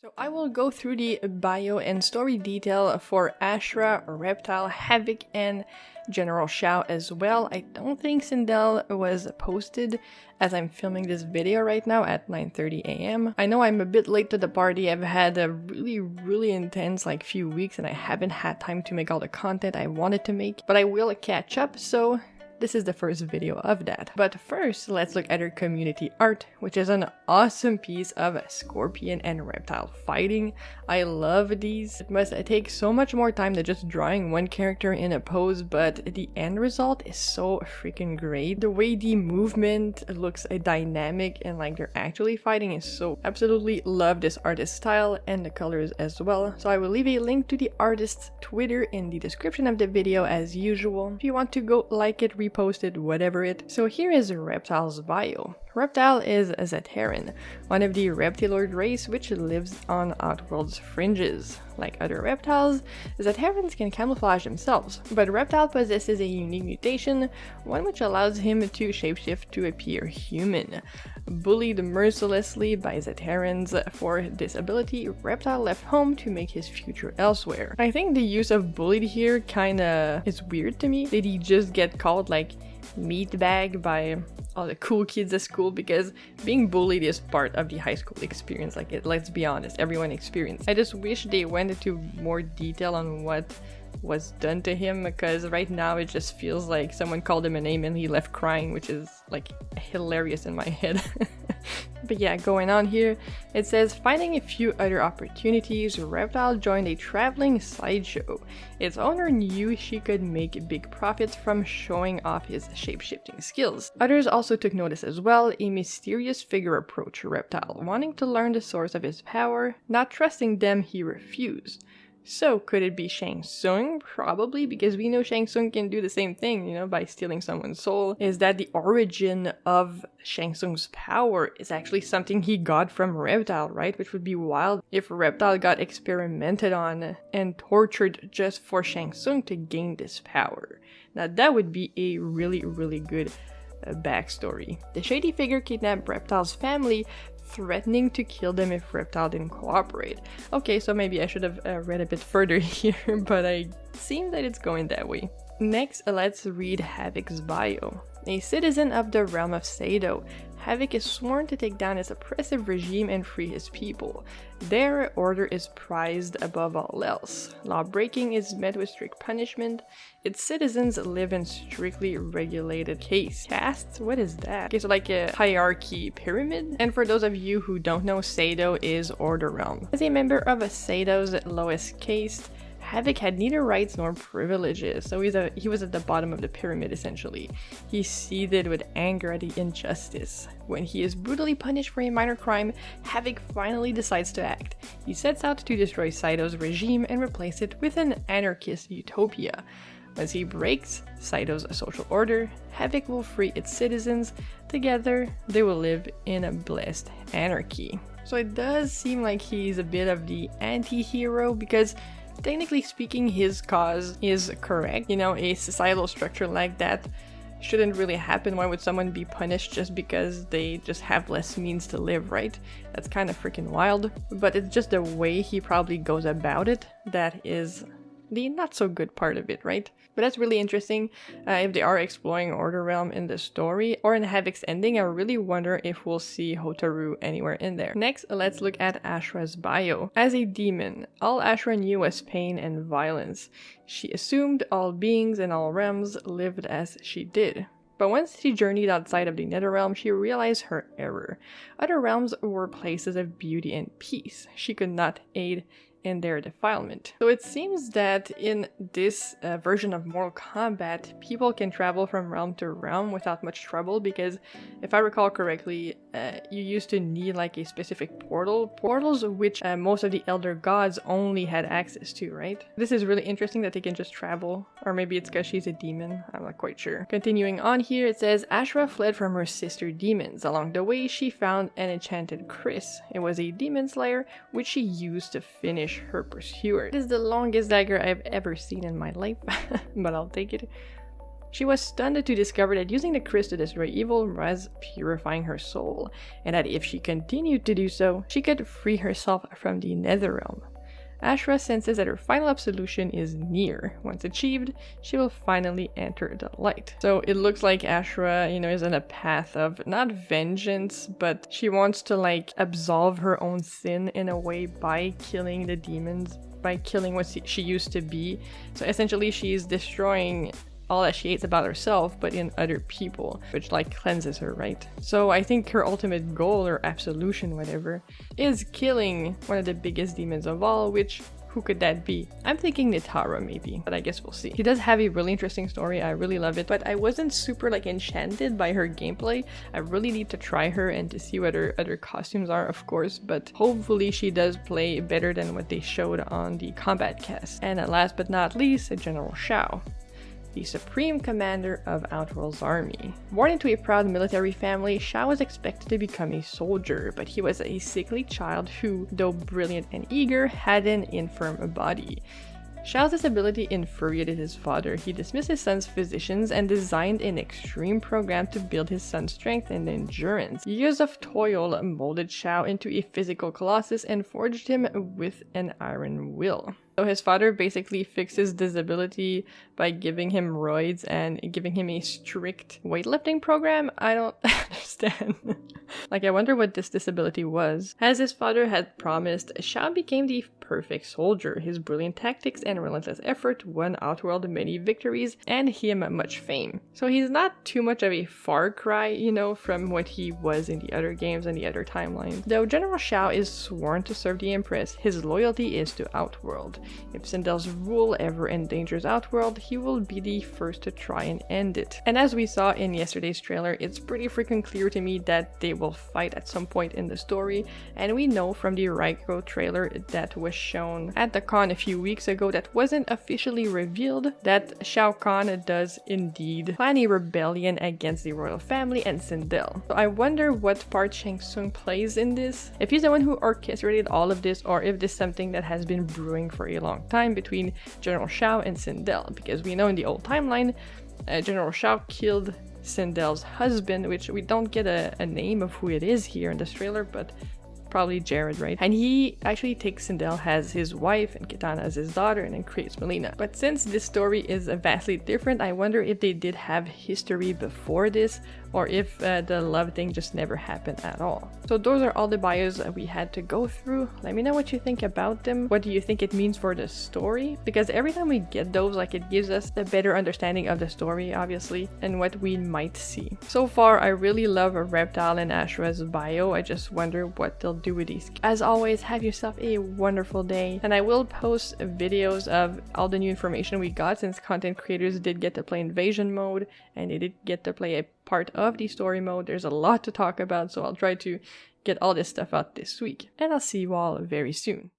So I will go through the bio and story detail for Ashrah, Reptile, Havik, and General Shao as well. I don't think Sindel was posted as I'm filming this video right now at 9:30 a.m. I know I'm a bit late to the party. I've had a really intense few weeks and I haven't had time to make all the content I wanted to make, but I will catch up, so this is the first video of that. But first, let's look at her community art, which is an awesome piece of scorpion and reptile fighting. I love these. It must take so much more time than just drawing one character in a pose, but the end result is so freaking great. The way the movement looks dynamic and they're actually fighting is so absolutely love this artist style and the colors as well. So I will leave a link to the artist's Twitter in the description of the video as usual. If you want to go like it, posted, whatever it. So here is Reptile's bio. Reptile is a Zaterran, one of the reptiloid race which lives on Outworld's fringes. Like other reptiles, Zaterrans can camouflage themselves, but Reptile possesses a unique mutation, one which allows him to shapeshift to appear human. Bullied mercilessly by Zaterrans for this ability, Reptile left home to make his future elsewhere. I think the use of bullied here kinda is weird to me. Did he just get called meatbag by all the cool kids at school? Because being bullied is part of the high school experience, let's be honest, everyone experienced. I just wish they went into more detail on what was done to him, because right now it just feels like someone called him a name and he left crying, which is hilarious in my head. But yeah, going on here, it says, finding a few other opportunities, Reptile joined a traveling sideshow. Its owner knew she could make big profits from showing off his shape-shifting skills. Others also took notice as well. A mysterious figure approached Reptile, wanting to learn the source of his power. Not trusting them, he refused. So, could it be Shang Tsung? Probably, because we know Shang Tsung can do the same thing, by stealing someone's soul. Is that the origin of Shang Tsung's power is actually something he got from Reptile, right? Which would be wild if Reptile got experimented on and tortured just for Shang Tsung to gain this power. Now, that would be a really good backstory. The shady figure kidnapped Reptile's family, threatening to kill them if Reptile didn't cooperate. Okay, so maybe I should have read a bit further here, but it seems that it's going that way. Next, let's read Havik's bio. A citizen of the realm of Sado, Havik is sworn to take down its oppressive regime and free his people. Their order is prized above all else. Law-breaking is met with strict punishment. Its citizens live in strictly regulated castes. What is that? Okay, so a hierarchy pyramid. And for those of you who don't know, Sado is Order Realm. As a member of Sado's lowest caste, Havik had neither rights nor privileges, so he was at the bottom of the pyramid essentially. He seethed with anger at the injustice. When he is brutally punished for a minor crime, Havik finally decides to act. He sets out to destroy Sado's regime and replace it with an anarchist utopia. Once he breaks Sado's social order, Havik will free its citizens. Together, they will live in a blessed anarchy. So it does seem like he's a bit of the anti-hero, because technically speaking, his cause is correct. A societal structure like that shouldn't really happen. Why would someone be punished just because they just have less means to live, right? That's kind of freaking wild. But it's just the way he probably goes about it that is the not so good part of it, right? But that's really interesting. If they are exploring Order Realm in the story or in Havik's ending, I really wonder if we'll see Hotaru anywhere in there. Next, let's look at Ashrah's bio. As a demon, all Ashrah knew was pain and violence. She assumed all beings in all realms lived as she did. But once she journeyed outside of the Netherrealm, she realized her error. Other realms were places of beauty and peace. She could not aid in their defilement. So it seems that in this version of Mortal Kombat, people can travel from realm to realm without much trouble, because if I recall correctly, you used to need a specific portals which most of the elder gods only had access to, right? This is really interesting that they can just travel, or maybe it's because she's a demon, I'm not quite sure. Continuing on here, it says Ashrah fled from her sister demons. Along the way, she found an enchanted Chris. It was a demon slayer which she used to finish her pursuer. It is the longest dagger I've ever seen in my life, but I'll take it. She was stunned to discover that using the Chris to destroy evil was purifying her soul, and that if she continued to do so, she could free herself from the Netherrealm. Ashrah senses that her final absolution is near. Once achieved, she will finally enter the light. So it looks like Ashrah, is on a path of not vengeance, but she wants to like absolve her own sin in a way by killing the demons, by killing what she used to be. So essentially she's destroying all that she hates about herself, but in other people, which like cleanses her, right? So I think her ultimate goal, or absolution, whatever, is killing one of the biggest demons of all, which, who could that be? I'm thinking Zaterran maybe, but I guess we'll see. She does have a really interesting story, I really love it, but I wasn't super like enchanted by her gameplay. I really need to try her and to see what her other costumes are, of course, but hopefully she does play better than what they showed on the combat cast. And last but not least, General Shao, the supreme commander of Outworld's army. Born into a proud military family, Shao was expected to become a soldier, but he was a sickly child who, though brilliant and eager, had an infirm body. Shao's disability infuriated his father. He dismissed his son's physicians and designed an extreme program to build his son's strength and endurance. Years of toil molded Shao into a physical colossus and forged him with an iron will. So his father basically fixed his disability by giving him roids and giving him a strict weightlifting program? I don't understand. Like, I wonder what this disability was. As his father had promised, Shao became the perfect soldier. His brilliant tactics and relentless effort won Outworld many victories and him much fame. So he's not too much of a far cry, from what he was in the other games and the other timelines. Though General Shao is sworn to serve the Empress, his loyalty is to Outworld. If Sindel's rule ever endangers Outworld, he will be the first to try and end it. And as we saw in yesterday's trailer, it's pretty freaking clear to me that they will fight at some point in the story, and we know from the Raiko trailer that was shown at the con a few weeks ago that wasn't officially revealed that Shao Kahn does indeed plan a rebellion against the royal family and Sindel. So I wonder what part Shang Tsung plays in this, if he's the one who orchestrated all of this, or if this is something that has been brewing for a long time between General Shao and Sindel, because we know in the old timeline, General Shao killed Sindel's husband, which we don't get a name of who it is here in this trailer, but probably Jared, right? And he actually takes Sindel as his wife and Kitana as his daughter and then creates Melina. But since this story is vastly different, I wonder if they did have history before this, or if the love thing just never happened at all. So those are all the bios that we had to go through. Let me know what you think about them. What do you think it means for the story? Because every time we get those, like, it gives us a better understanding of the story, obviously, and what we might see. So far, I really love Reptile and Ashrah's bio. I just wonder what they'll do with these. As always, have yourself a wonderful day, and I will post videos of all the new information we got, since content creators did get to play invasion mode and they did get to play a part of the story mode. There's a lot to talk about, so I'll try to get all this stuff out this week, and I'll see you all very soon.